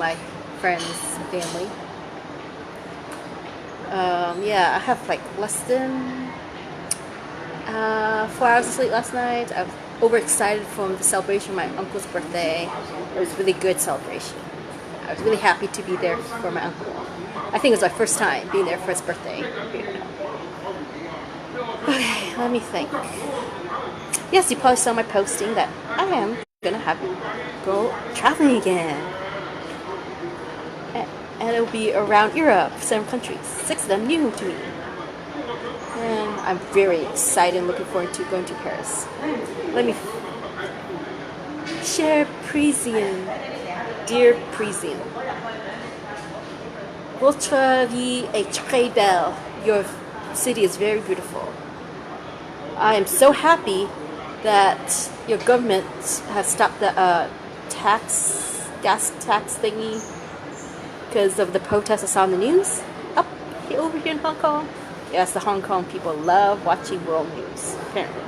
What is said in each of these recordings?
my friends, family. Yeah, I have like less than 4 hours of sleep last night. I was overexcited from the celebration of my uncle's birthday. It was a really good celebration. I was really happy to be there for my uncle. I think it was my first time being there for his birthday. Okay, let me think. Yes, you probably saw my posting that I am gonna have go traveling again. And it will be around Europe, 7 countries, 6 of them new to me. And I'm very excited and looking forward to going to Paris. Let me share Parisian, dear Parisian. Votre vie est très belle. Your city is very beautiful. I am so happy that your government has stopped the gas tax thingy because of the protests I saw on the news up over here in Hong Kong. Yes, the Hong Kong people love watching world news, apparently.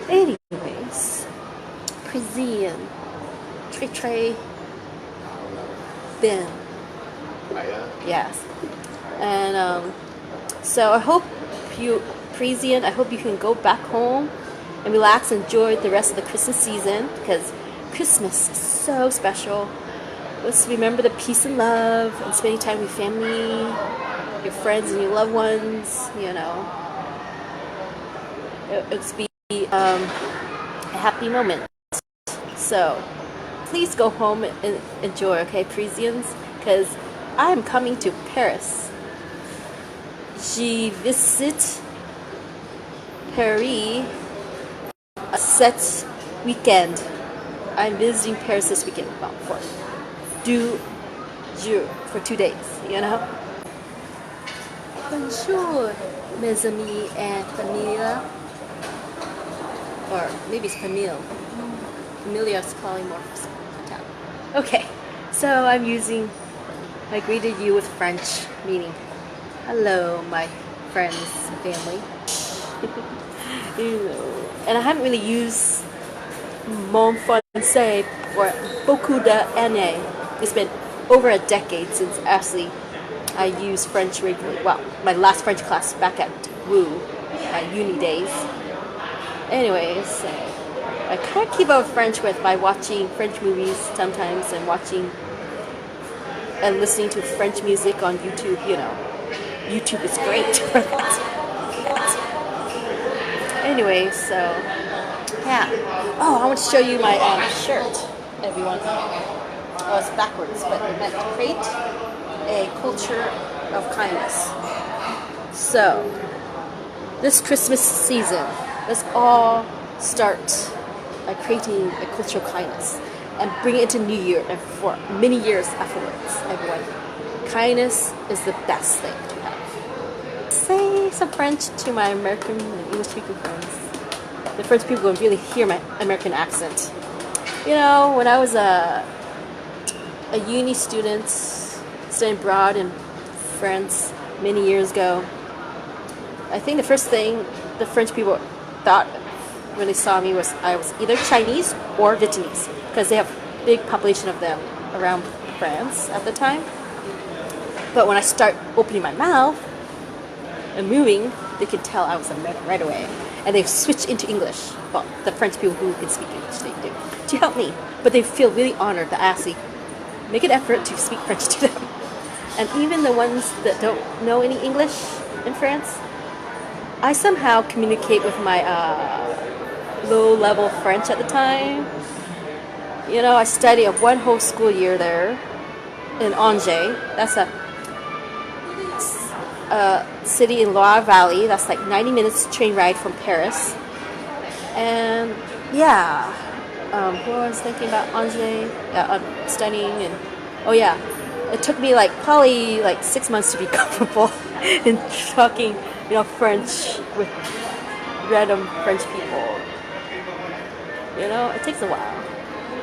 Anyways, Parisian, très bien. Yes, and so I hope Parisian, I hope you can go back home and relax, enjoy the rest of the Christmas season, because Christmas is so special. Let's remember the peace and love and spending time with family, your friends and your loved ones, you know. It's be a happy moment. So please go home and enjoy, okay, Parisians, because I'm coming to Paris. Je visite Paris cet weekend. I'm visiting Paris this weekend, well, for 2 jours, for 2 days, you know. Bonjour, mes amis and familia. Or maybe it's familia. Familia is probably more Italian. Okay, so I greeted you with French, meaning hello, my friends and family. You know, and I haven't really used mon français for beaucoup d'années. It's been over a decade since actually I used French regularly. Well, my last French class back at Wu, my uni days. Anyways, I kind of keep up with French by watching French movies sometimes and listening to French music on YouTube. You know, YouTube is great for that. Anyway, so yeah. Oh, I want to show you my shirt, everyone. Oh, it's backwards, but it meant to create a culture of kindness. So, this Christmas season, let's all start by creating a culture of kindness and bring it into New Year and for many years afterwards, everyone. Kindness is the best thing to have. Say some French to my American and English speaking friends. The French people will really hear my American accent. You know, when I was a uni student studying abroad in France many years ago, I think the first thing the French people thought when they saw me was I was either Chinese or Vietnamese, because they have a big population of them around France at the time. But when I start opening my mouth and moving, they could tell I was American right away. And they switch into English. Well, the French people who can speak English, they do, to help me. But they feel really honored that I actually make an effort to speak French to them. And even the ones that don't know any English in France, I somehow communicate with my low-level French at the time. You know, I studied one whole school year there in Angers. That's a city in Loire Valley. That's like 90 minutes train ride from Paris. And yeah, what I was thinking about Angers, studying, and oh yeah, it took me probably 6 months to be comfortable in talking, you know, French with random French people. You know, it takes a while.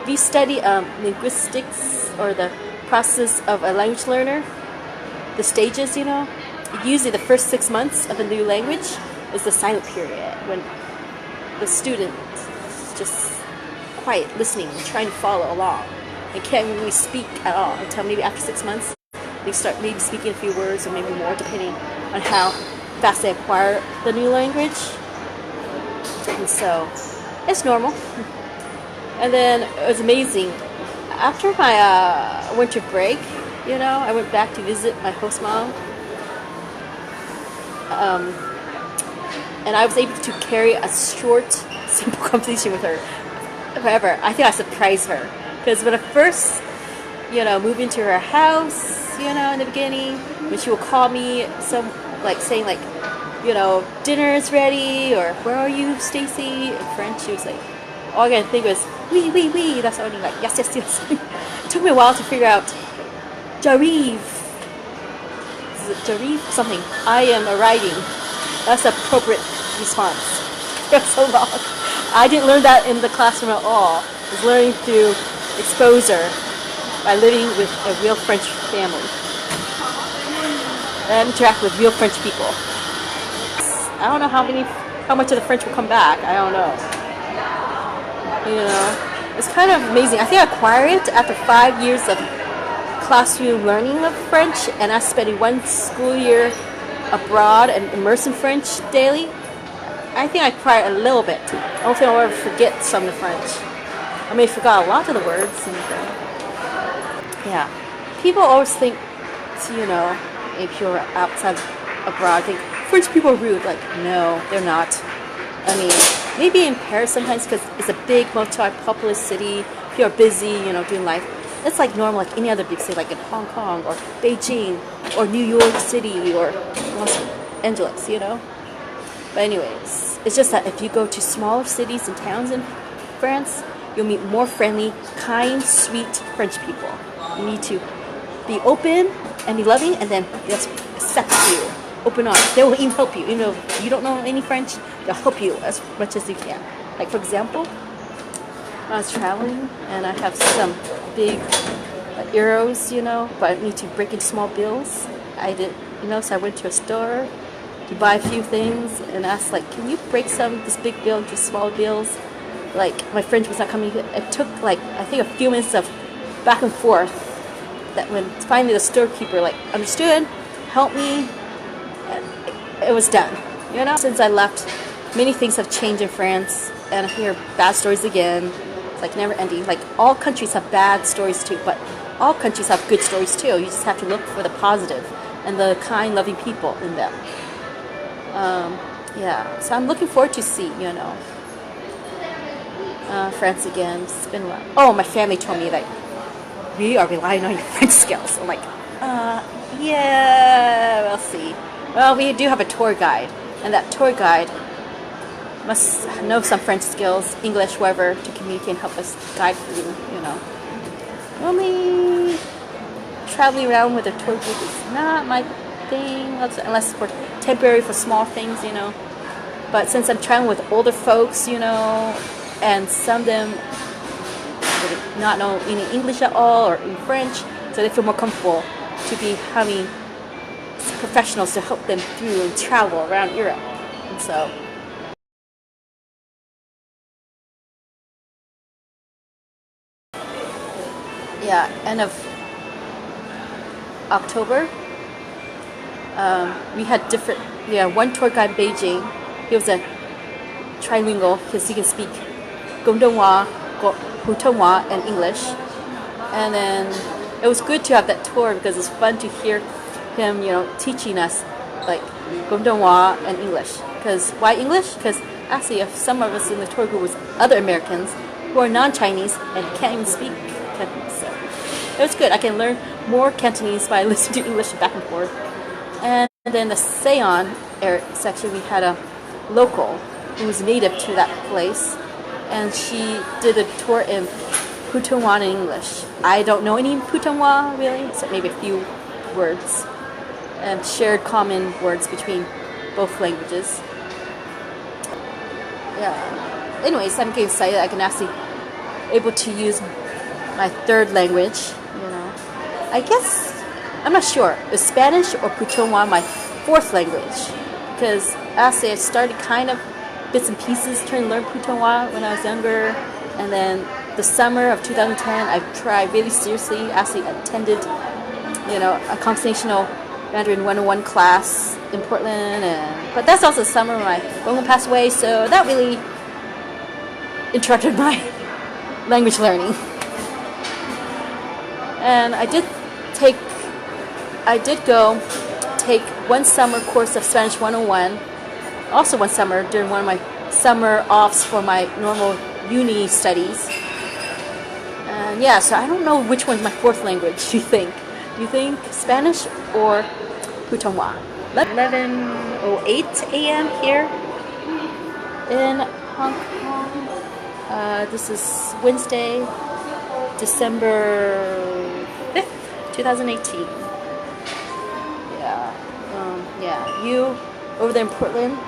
If you study linguistics, or the process of a language learner, the stages, you know, usually the first 6 months of a new language is the silent period when the student is just quiet, listening, and trying to follow along. and can't really speak at all until maybe after 6 months. They start maybe speaking a few words or maybe more, depending on how fast they acquire the new language. And so it's normal. And then it was amazing. After my winter break, I went back to visit my host mom. And I was able to carry a short, simple conversation with her forever. I think I surprised her. Because when I first, moved into her house, in the beginning, when she would call me, saying dinner is ready, or where are you, Stacy? In French, she was like, all I could think was, oui, oui, oui. That's only like, yes, yes, yes. It took me a while to figure out, j'arrive. Is it j'arrive? Something. I am arriving. That's the appropriate response. It was so long. I didn't learn that in the classroom at all. I was learning through exposure by living with a real French family and interact with real French people. I don't know how much of the French will come back. I don't know. It's kind of amazing. I think I acquired it after 5 years of classroom learning of French, and I spent 1 school year abroad and immersed in French daily. I think I acquired a little bit. I don't think I'll ever forget some of the French. I may have forgot a lot of the words. Yeah. People always think, if you're outside abroad, think French people are rude. Like, no, they're not. I mean, maybe in Paris sometimes because it's a big multi-populous city. People are busy, doing life. It's like normal, like any other big city, like in Hong Kong or Beijing or New York City or Los Angeles, But anyways, it's just that if you go to smaller cities and towns in France, you'll meet more friendly, kind, sweet French people. You need to be open and be loving, and then just accept you. Open arms. They will even help you. Even if you don't know any French, they'll help you as much as you can. Like, for example, when I was traveling and I have some big euros, but I need to break into small bills. I did, so I went to a store to buy a few things and asked, can you break this big bill into small bills? My French was not coming. It took, I think a few minutes of back and forth, that when finally the storekeeper, understood, helped me, it was done. Since I left, many things have changed in France, and I hear bad stories again. It's never ending. All countries have bad stories too, but all countries have good stories too. You just have to look for the positive and the kind, loving people in them. So I'm looking forward to see, France again. It's been a while. Oh, my family told me that we are relying on your French skills. I'm like, yeah, we'll see. Well, we do have a tour guide, and that tour guide must know some French skills, English, whatever, to communicate and help us guide through, Normally, traveling around with a tour group is not my thing, unless for temporary for small things, But since I'm traveling with older folks, and some of them would not know any English at all or in French, so they feel more comfortable to be having professionals to help them through and travel around Europe. And so end of October, we had one tour guide in Beijing. He was a trilingual because he can speak Gongdonghua, Putonghua, and English. And then it was good to have that tour because it's fun to hear him, teaching us Gongdonghua and English. Because why English? Because actually, if some of us in the tour group was other Americans who are non-Chinese and can't even speak Cantonese, so it was good. I can learn more Cantonese by listening to English back and forth. And then the Seon section, we had a local who was native to that place, and she did a tour in Putonghua and English. I don't know any Putonghua really, except maybe a few words, and shared common words between both languages. Yeah. Anyways, I'm getting excited. I can actually able to use my third language. I guess I'm not sure. Is Spanish or Putonghua my fourth language? Because actually, I started kind of bits and pieces trying to learn Putonghua when I was younger, and then the summer of 2010, I tried really seriously, actually attended, a conversational Mandarin 101 class in Portland, but that's also the summer when my uncle passed away, so that really interrupted my language learning. And I did go take one summer course of Spanish 101, also one summer during one of my summer offs for my normal uni studies. And yeah, so I don't know which one's my fourth language. Do you think Spanish or Putonghua? 11:08 a.m. here in Hong Kong. This is Wednesday, December 5th, 2018. Yeah, you over there in Portland,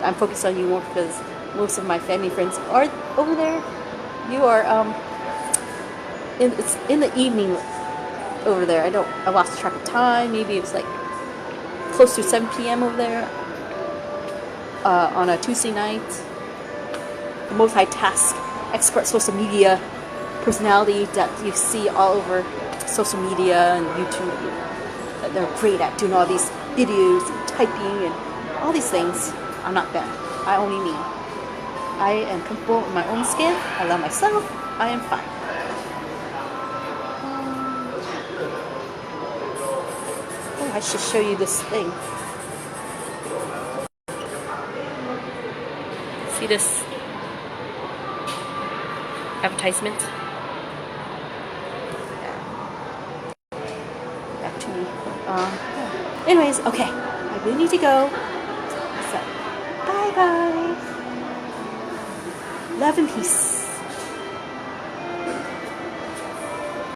I'm focused on you more because most of my family friends are over there. You are, it's in the evening over there. I lost track of time. Maybe it's like close to 7 p.m. over there on a Tuesday night. The multitask expert social media personality that you see all over social media and YouTube. They're great at doing all these videos and typing and all these things. I'm not them. Only me. I am comfortable in my own skin. I love myself. I am fine. I should show you this thing. See this advertisement? Back to me. Anyways, okay. I really need to go. So, bye-bye. Love and peace.